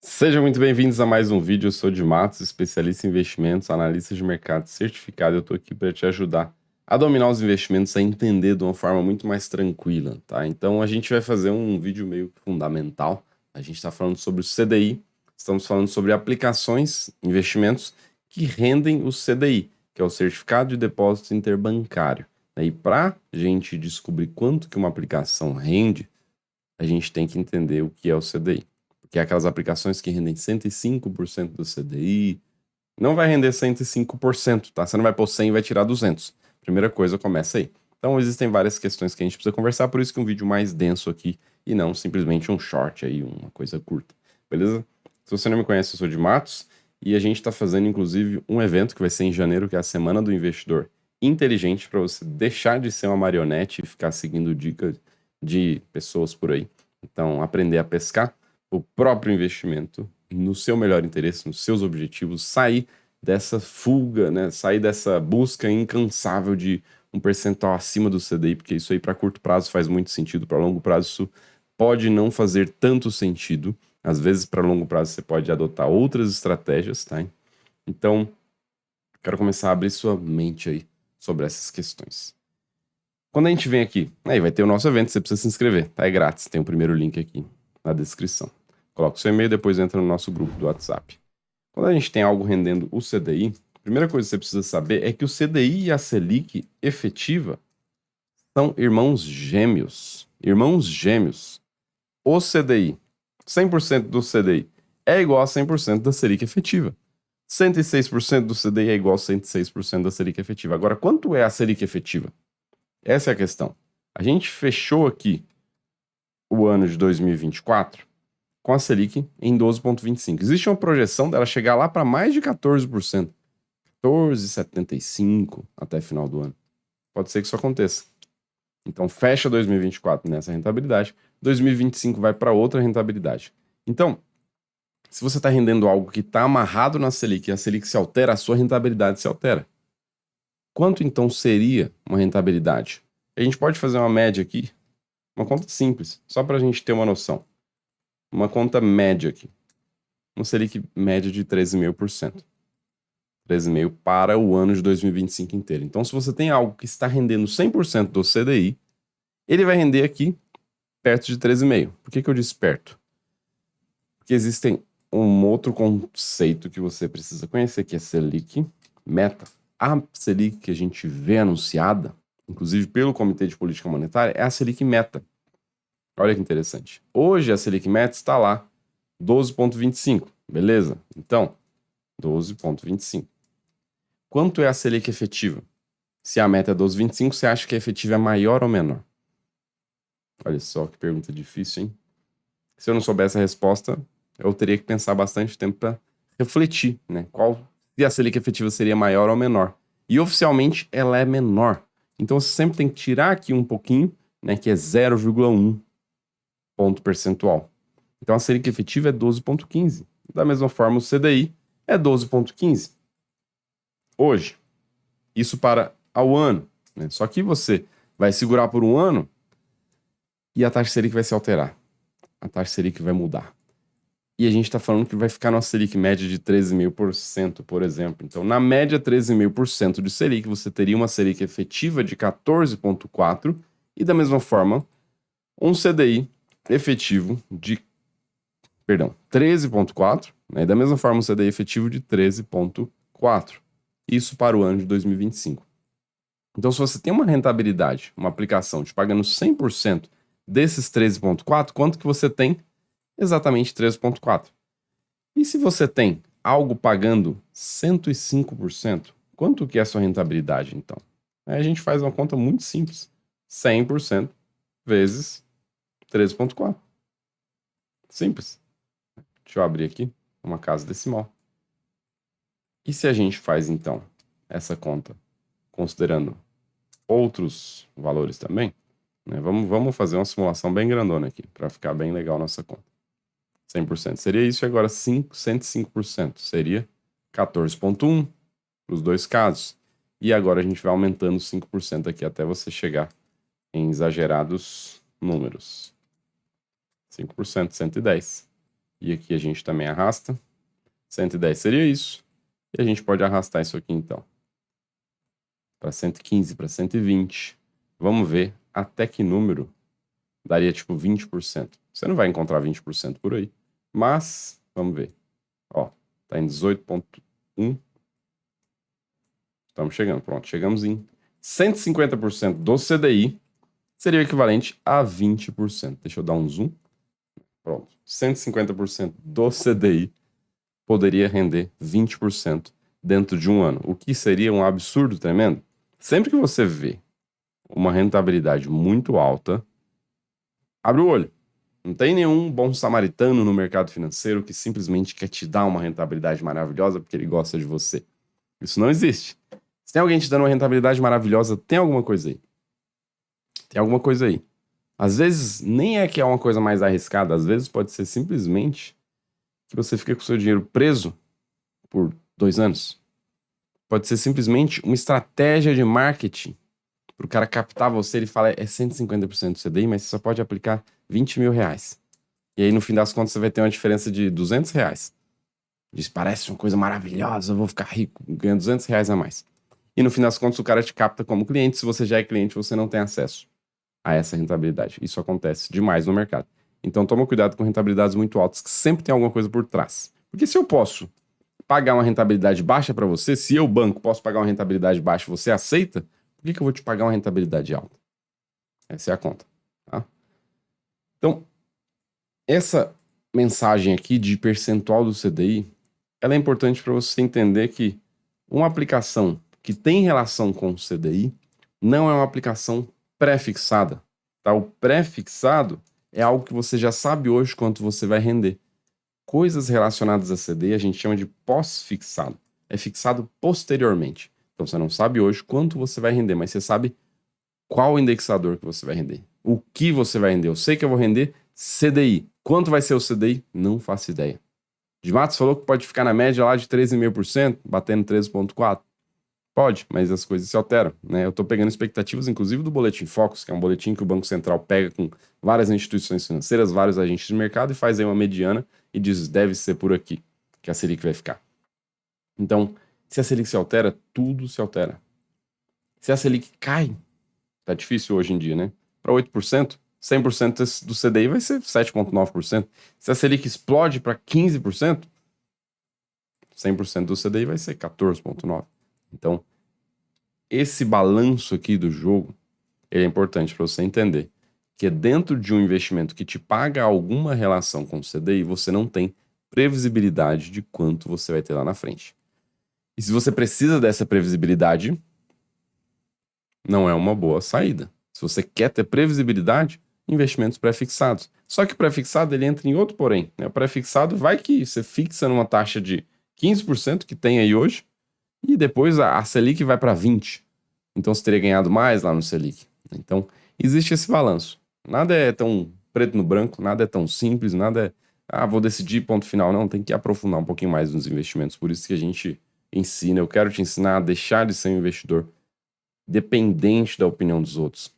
Sejam muito bem-vindos a mais um vídeo. Eu sou de Matos, especialista em investimentos, analista de mercado certificado. Eu estou aqui para te ajudar a dominar os investimentos, a entender de uma forma muito mais tranquila, tá? Então a gente vai fazer um vídeo meio fundamental. A gente está falando sobre o CDI, estamos falando sobre aplicações, investimentos que rendem o CDI, que é o Certificado de Depósito Interbancário. E para a gente descobrir quanto que uma aplicação rende, a gente tem que entender o que é o CDI. Porque é aquelas aplicações que rendem 105% do CDI, não vai render 105%, tá? Você não vai pôr 100 e vai tirar 200. Primeira coisa, começa aí. Então existem várias questões que a gente precisa conversar, por isso que um vídeo mais denso aqui e não simplesmente um short aí, uma coisa curta, beleza? Se você não me conhece, eu sou de Matos e a gente está fazendo inclusive um evento que vai ser em janeiro, que é a Semana do Investidor Inteligente, para você deixar de ser uma marionete e ficar seguindo dicas de pessoas por aí. Então, aprender a pescar o próprio investimento no seu melhor interesse, nos seus objetivos, sair dessa fuga, né? Sair dessa busca incansável de um percentual acima do CDI, porque isso aí para curto prazo faz muito sentido, para longo prazo isso pode não fazer tanto sentido. Às vezes, para longo prazo, você pode adotar outras estratégias, tá? Então, quero começar a abrir sua mente aí sobre essas questões. Quando a gente vem aqui, aí vai ter o nosso evento, você precisa se inscrever, tá? É grátis, tem o primeiro link aqui na descrição. Coloca o seu e-mail, depois entra no nosso grupo do WhatsApp. Quando a gente tem algo rendendo o CDI, a primeira coisa que você precisa saber é que o CDI e a Selic efetiva são irmãos gêmeos. Irmãos gêmeos. O CDI, 100% do CDI, é igual a 100% da Selic efetiva. 106% do CDI é igual a 106% da Selic efetiva. Agora, quanto é a Selic efetiva? Essa é a questão. A gente fechou aqui o ano de 2024 com a Selic em 12,25. Existe uma projeção dela chegar lá para mais de 14%. 14,75% até final do ano. Pode ser que isso aconteça. Então fecha 2024 nessa rentabilidade, 2025 vai para outra rentabilidade. Então, se você está rendendo algo que está amarrado na Selic e a Selic se altera, a sua rentabilidade se altera. Quanto então seria uma rentabilidade? A gente pode fazer uma média aqui, uma conta simples, só para a gente ter uma noção. Uma conta média aqui. Uma Selic média de 13,5%. 13,5% para o ano de 2025 inteiro. Então, se você tem algo que está rendendo 100% do CDI, ele vai render aqui perto de 13,5%. Por que eu disse perto? Porque existem um outro conceito que você precisa conhecer, que é Selic Meta. A Selic que a gente vê anunciada, inclusive pelo Comitê de Política Monetária, é a Selic Meta. Olha que interessante. Hoje a Selic Meta está lá, 12,25, beleza? Então, 12,25. Quanto é a Selic efetiva? Se a meta é 12,25, você acha que a efetiva é maior ou menor? Olha só que pergunta difícil, hein? Se eu não soubesse a resposta, eu teria que pensar bastante tempo para refletir, né? Se a Selic efetiva seria maior ou menor. E oficialmente ela é menor. Então você sempre tem que tirar aqui um pouquinho, né? Que é 0,1 ponto percentual. Então a Selic efetiva é 12,15. Da mesma forma, o CDI é 12,15. Hoje, isso para ao ano, né? Só que você vai segurar por um ano e a taxa Selic vai se alterar. A taxa Selic vai mudar. E a gente está falando que vai ficar numa Selic média de 13,5%, por exemplo. Então, na média 13,5% de Selic, você teria uma Selic efetiva de 14,4% e, da mesma forma, um CDI efetivo de 13,4%, né? E da mesma forma, um CDI efetivo de 13,4%. Isso para o ano de 2025. Então, se você tem uma rentabilidade, uma aplicação te pagando 100% desses 13,4%, quanto que você tem? Exatamente 13,4%. E se você tem algo pagando 105%, quanto que é a sua rentabilidade, então? Aí a gente faz uma conta muito simples. 100% vezes 13,4%. Simples. Deixa eu abrir aqui uma casa decimal. E se a gente faz, então, essa conta considerando outros valores também, né? Vamos fazer uma simulação bem grandona aqui, para ficar bem legal nossa conta. 100% seria isso, e agora 105% seria 14,1% para os dois casos. E agora a gente vai aumentando 5% aqui até você chegar em exagerados números. 5%, 110. E aqui a gente também arrasta. 110 seria isso. E a gente pode arrastar isso aqui, então, para 115, para 120. Vamos ver até que número daria, tipo, 20%. Você não vai encontrar 20% por aí. Mas, vamos ver. Ó, tá em 18,1. Estamos chegando, pronto. Chegamos em 150% do CDI. Seria o equivalente a 20%. Deixa eu dar um zoom. Pronto. 150% do CDI poderia render 20% dentro de um ano. O que seria um absurdo tremendo. Sempre que você vê uma rentabilidade muito alta, abre o olho. Não tem nenhum bom samaritano no mercado financeiro que simplesmente quer te dar uma rentabilidade maravilhosa porque ele gosta de você. Isso não existe. Se tem alguém te dando uma rentabilidade maravilhosa, tem alguma coisa aí. Tem alguma coisa aí. Às vezes, nem é que é uma coisa mais arriscada. Às vezes pode ser simplesmente que você fica com o seu dinheiro preso por 2 anos. Pode ser simplesmente uma estratégia de marketing para o cara captar você. Ele fala, é 150% do CDI, mas você só pode aplicar 20 mil reais. E aí, no fim das contas, você vai ter uma diferença de 200 reais. Diz, parece uma coisa maravilhosa, eu vou ficar rico, ganhando 200 reais a mais. E no fim das contas, o cara te capta como cliente. Se você já é cliente, você não tem acesso a essa rentabilidade. Isso acontece demais no mercado. Então, toma cuidado com rentabilidades muito altas, que sempre tem alguma coisa por trás. Porque se eu posso pagar uma rentabilidade baixa para você, se eu, banco, posso pagar uma rentabilidade baixa, você aceita, por que eu vou te pagar uma rentabilidade alta? Essa é a conta. Tá? Então, essa mensagem aqui de percentual do CDI, ela é importante para você entender que uma aplicação que tem relação com o CDI não é uma aplicação pré-fixada. Tá? O pré-fixado é algo que você já sabe hoje quanto você vai render. Coisas relacionadas a CDI a gente chama de pós-fixado. É fixado posteriormente. Então você não sabe hoje quanto você vai render, mas você sabe qual indexador que você vai render. O que você vai render. Eu sei que eu vou render CDI. Quanto vai ser o CDI? Não faço ideia. De Matos falou que pode ficar na média lá de 13,5%, batendo 13,4%. Pode, mas as coisas se alteram, né? Eu estou pegando expectativas, inclusive, do Boletim Focus, que é um boletim que o Banco Central pega com várias instituições financeiras, vários agentes de mercado e faz aí uma mediana e diz, deve ser por aqui que a Selic vai ficar. Então, se a Selic se altera, tudo se altera. Se a Selic cai, tá difícil hoje em dia, né? Para 8%, 100% do CDI vai ser 7,9%. Se a Selic explode para 15%, 100% do CDI vai ser 14,9%. Então, esse balanço aqui do jogo, ele é importante para você entender que dentro de um investimento que te paga alguma relação com o CDI, você não tem previsibilidade de quanto você vai ter lá na frente. E se você precisa dessa previsibilidade, não é uma boa saída. Se você quer ter previsibilidade, investimentos pré-fixados. Só que o pré-fixado ele entra em outro porém, né? O pré-fixado vai que você fixa numa taxa de 15% que tem aí hoje, e depois a Selic vai para 20%. Então você teria ganhado mais lá no Selic. Então existe esse balanço. Nada é tão preto no branco, nada é tão simples, nada é, vou decidir, ponto final. Não, tem que aprofundar um pouquinho mais nos investimentos. Por isso que a gente ensina, eu quero te ensinar a deixar de ser um investidor dependente da opinião dos outros.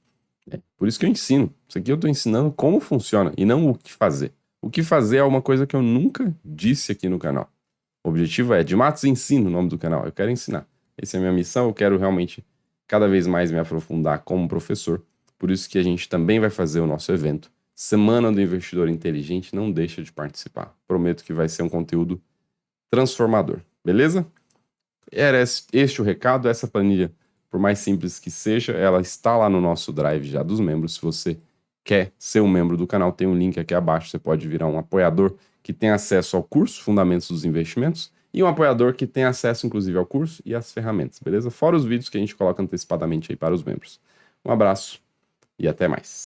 Por isso que eu ensino. Isso aqui eu estou ensinando como funciona e não o que fazer. O que fazer é uma coisa que eu nunca disse aqui no canal. O objetivo é de Matos Ensina, o nome do canal. Eu quero ensinar. Essa é a minha missão. Eu quero realmente cada vez mais me aprofundar como professor. Por isso que a gente também vai fazer o nosso evento. Semana do Investidor Inteligente. Não deixa de participar. Prometo que vai ser um conteúdo transformador. Beleza? Era este o recado. Essa planilha, por mais simples que seja, ela está lá no nosso drive já dos membros. Se você quer ser um membro do canal, tem um link aqui abaixo. Você pode virar um apoiador que tem acesso ao curso Fundamentos dos Investimentos e um apoiador que tem acesso, inclusive, ao curso e às ferramentas, beleza? Fora os vídeos que a gente coloca antecipadamente aí para os membros. Um abraço e até mais.